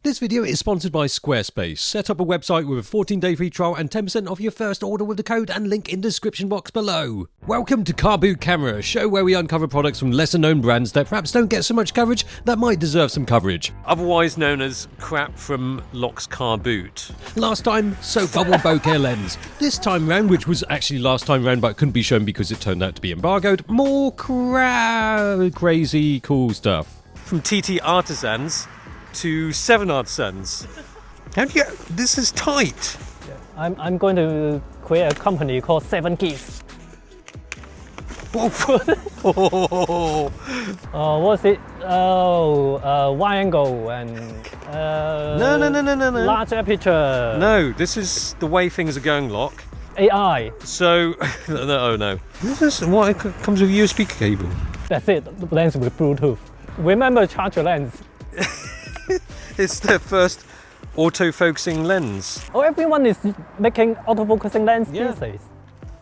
This video is sponsored by Squarespace. Set up a website with a 14-day free trial and 10% off your first order with the code and link in description box below. Welcome to Car Boot Camera, a show where we uncover products from lesser known brands that perhaps don't get so much coverage that might deserve some coverage. Otherwise known as crap from Locke's car boot. Last time, soap bubble bokeh lens. This time round, which was actually last time round but couldn't be shown because it turned out to be embargoed, more crazy cool stuff. From TT Artisans to 7 Artisans. This is tight. I'm going to create a company called 7 Geeks. What's it? Wide angle and No. large aperture. No, this is the way things are going, Locke. AI. So, no. This is what it comes with a USB cable. That's it. The lens with Bluetooth. Remember, charge your lens. It's their first auto-focusing lens. Oh, everyone is making autofocusing lens these days.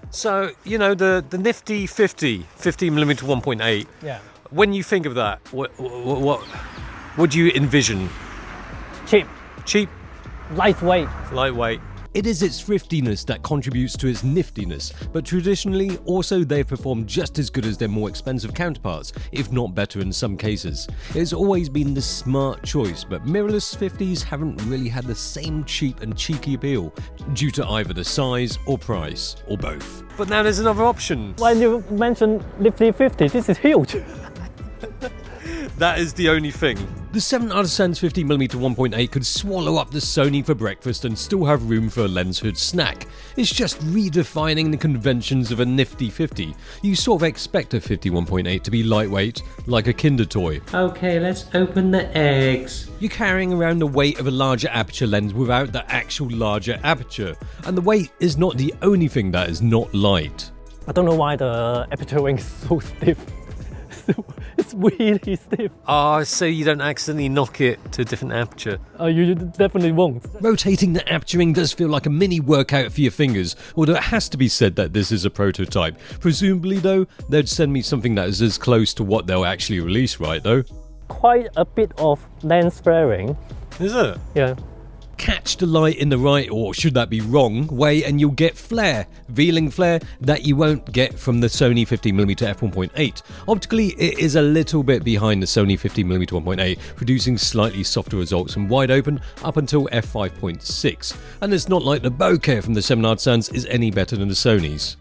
So, you know, the Nifty 15mm 1.8. Yeah. When you think of that, what do you envision? Cheap. Cheap, Lightweight. lightweight. It is its thriftiness that contributes to its niftiness, but traditionally also they've performed just as good as their more expensive counterparts, if not better in some cases. It's always been the smart choice, but mirrorless 50s haven't really had the same cheap and cheeky appeal, due to either the size or price, or both. But now there's another option. When you mentioned Nifty 50, this is huge. That is the only thing. The 7 Artisans 50mm 1.8 could swallow up the Sony for breakfast and still have room for a lens hood snack. It's just redefining the conventions of a nifty 50. You sort of expect a 51.8 to be lightweight, like a Kinder toy. Okay, let's open the eggs. You're carrying around the weight of a larger aperture lens without the actual larger aperture, and the weight is not the only thing that is not light. I don't know why the aperture ring is so stiff. It's really stiff. So you don't accidentally knock it to a different aperture. You definitely won't. Rotating the aperture ring does feel like a mini workout for your fingers, although it has to be said that this is a prototype. Presumably though, they'd send me something that is as close to what they'll actually release, right though? Quite a bit of lens flaring. Is it? Yeah. Catch the light in the right, or should that be wrong, way and you'll get flare, revealing flare that you won't get from the Sony 50mm f1.8. Optically, it is a little bit behind the Sony 50mm 1.8, producing slightly softer results from wide open up until f5.6. And it's not like the bokeh from the 7 Artisans is any better than the Sony's.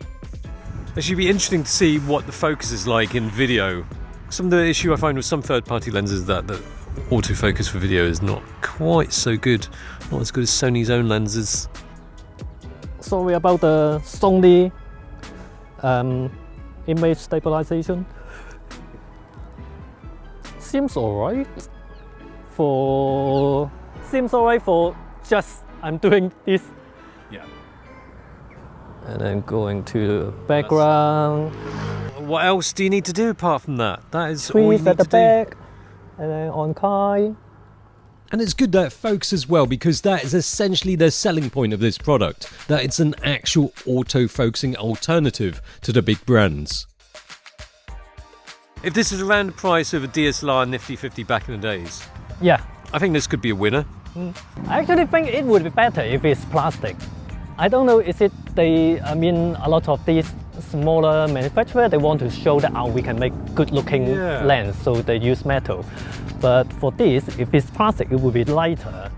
It should be interesting to see what the focus is like in video. Some of the issue I find with some third-party lenses is that the autofocus for video is not quite so good. Not as good as Sony's own lenses. Sorry about the Sony image stabilization. Seems alright for just I'm doing this. Yeah. And then going to the background. What else do you need to do apart from that? That is all you Tweeze need at the to do. back. And then on Kai. And it's good that it focuses well, because that is essentially the selling point of this product, that it's an actual auto-focusing alternative to the big brands. If this is around the price of a DSLR Nifty 50 back in the days, Yeah. I think this could be a winner. I actually think it would be better if it's plastic. I don't know, is it a lot of these smaller manufacturers, they want to show that we can make good looking lens, so they use metal. But for this, if it's plastic, it would be lighter.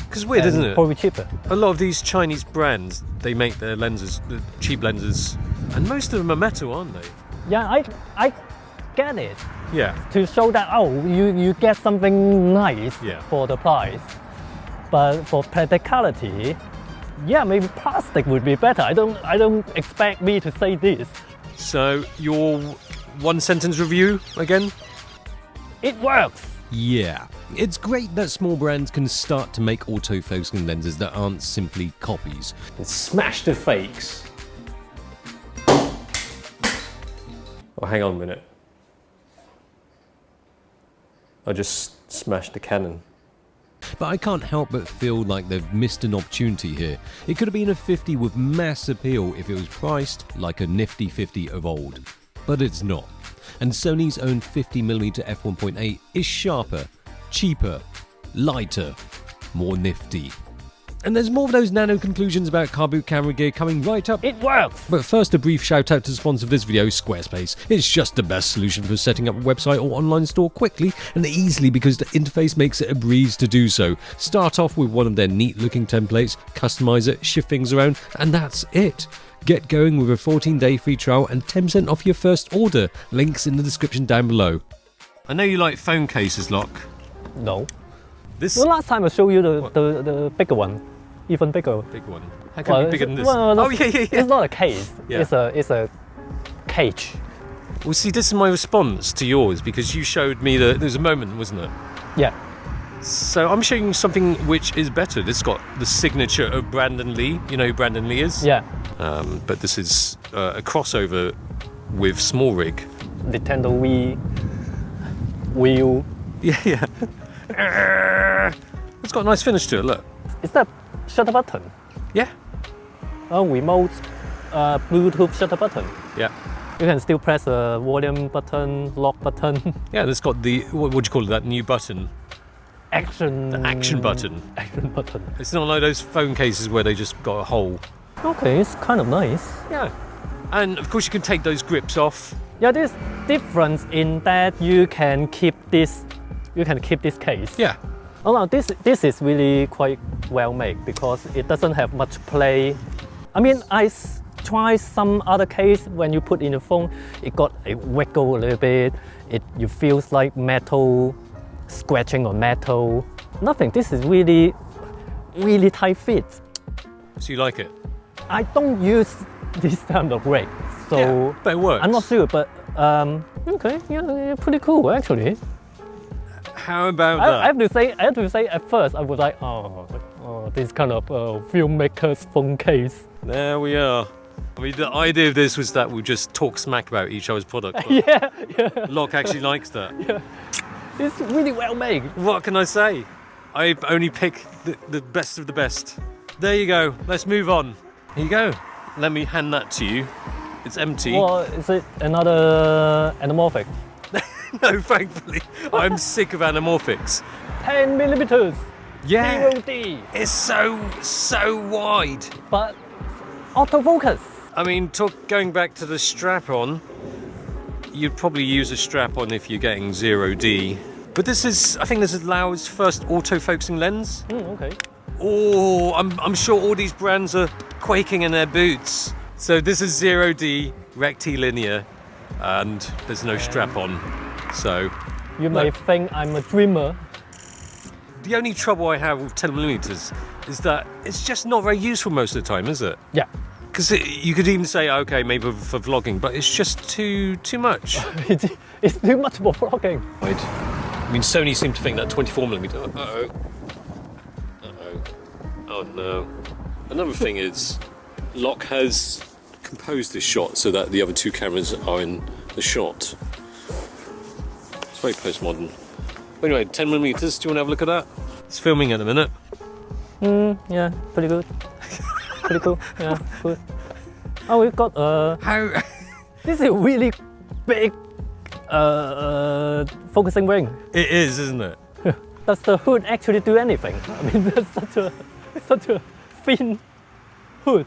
Because weird, isn't it? Probably cheaper. A lot of these Chinese brands, they make their lenses, the cheap lenses, and most of them are metal, aren't they? Yeah, I get it. Yeah. To show that, you get something nice for the price. But for practicality, yeah, maybe plastic would be better. I don't expect me to say this. So, your one sentence review again? It works. Yeah, it's great that small brands can start to make autofocusing lenses that aren't simply copies. And smash the fakes. Oh, hang on a minute. I just smashed the Canon. But I can't help but feel like they've missed an opportunity here. It could have been a 50 with mass appeal if it was priced like a nifty 50 of old. But it's not. And Sony's own 50mm f1.8 is sharper, cheaper, lighter, more nifty. And there's more of those nano conclusions about car boot camera gear coming right up. It works! But first, a brief shout out to the sponsor of this video, Squarespace. It's just the best solution for setting up a website or online store quickly and easily because the interface makes it a breeze to do so. Start off with one of their neat looking templates, customize it, shift things around, and that's it. Get going with a 14-day free trial and 10% off your first order. Links in the description down below. I know you like phone cases, Locke. No. This The last time I showed you the bigger one. Even bigger. big one. How can it be bigger than this? Well, Oh, yeah. It's not a case. Yeah. It's a cage. Well, see, this is my response to yours because you showed me there was a moment, wasn't it? Yeah. So I'm showing you something which is better. This got the signature of Brandon Lee. You know who Brandon Lee is? Yeah. But this is a crossover with SmallRig. Nintendo Wii U. Yeah. It's got a nice finish to it, look. Is that shutter button? Yeah. A remote Bluetooth shutter button. Yeah. You can still press a volume button, lock button, Yeah, and it's got the, what do you call it, that new button? action. The action button. Action button. It's not like those phone cases where they just got a hole. Okay, it's kind of nice. Yeah. And of course you can take those grips off. Yeah, there's difference in that you can keep this. You can keep this case. Yeah. Oh no, this is really quite well made because it doesn't have much play. I mean, tried some other case when you put in the phone, it got a wiggle a little bit. You feels like metal, scratching on metal. Nothing. This is really tight fit. So you like it? I don't use this kind of rig, so Yeah, but it works. I'm not sure. But okay, yeah, pretty cool actually. How about I that? have to say, at first I was like, oh this kind of filmmaker's phone case. There we are. I mean, the idea of this was that we'll just talk smack about each other's product. but Yeah. Locke actually likes that. It's really well made. What can I say? I only pick the best of the best. There you go. Let's move on. Here you go. Let me hand that to you. It's empty. Well, is it another anamorphic? No, thankfully. I'm sick of anamorphics. 10 millimeters. Yeah. 0D. It's so wide. But autofocus. I mean, going back to the strap-on, you'd probably use a strap-on if you're getting 0D. But I think this is Laowa's first autofocusing lens. Okay. Oh, I'm sure all these brands are quaking in their boots. So this is 0D, rectilinear, and there's no strap-on. So You may think I'm a dreamer. the only trouble I have with 10mm is that it's just not very useful most of the time, is it? Yeah. Because you could even say, okay, maybe for vlogging, but it's just too much. It's too much for vlogging. Right. I mean, Sony seemed to think that 24mm. Uh-oh. Oh no. Another thing is, Locke has composed this shot so that the other two cameras are in the shot. It's very postmodern. Anyway, 10mm, do you want to have a look at that? It's filming at the minute. Yeah, pretty good. Pretty cool. Yeah, good. Oh, we've got How? this is a really big focusing ring. It is, isn't it? Does the hood actually do anything? I mean, that's such a thin hood.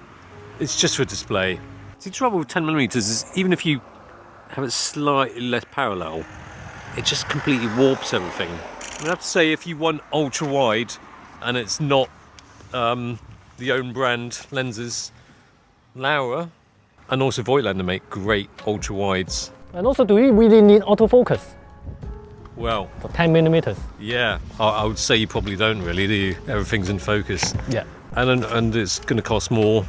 It's just for display. See, the trouble with 10mm is even if you have it slightly less parallel, it just completely warps everything. I have to say, if you want ultra wide and it's not the own brand lenses, Laowa and also Voigtlander make great ultra wides. And also, do we really need autofocus Well, for 10 millimeters? yeah, I would say you probably don't really, do you? Everything's in focus. Yeah. And it's going to cost more,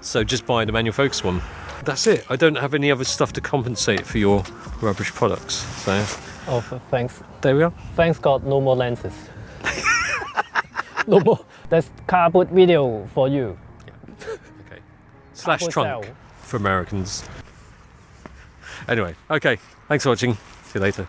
so just buy the manual focus one. That's it. I don't have any other stuff to compensate for your rubbish products. So Oh, thanks. there we are. Thanks God, no more lenses. No more. That's car boot video for you. Okay. Slash Apple trunk cell. for Americans. Anyway, okay. Thanks for watching. See you later.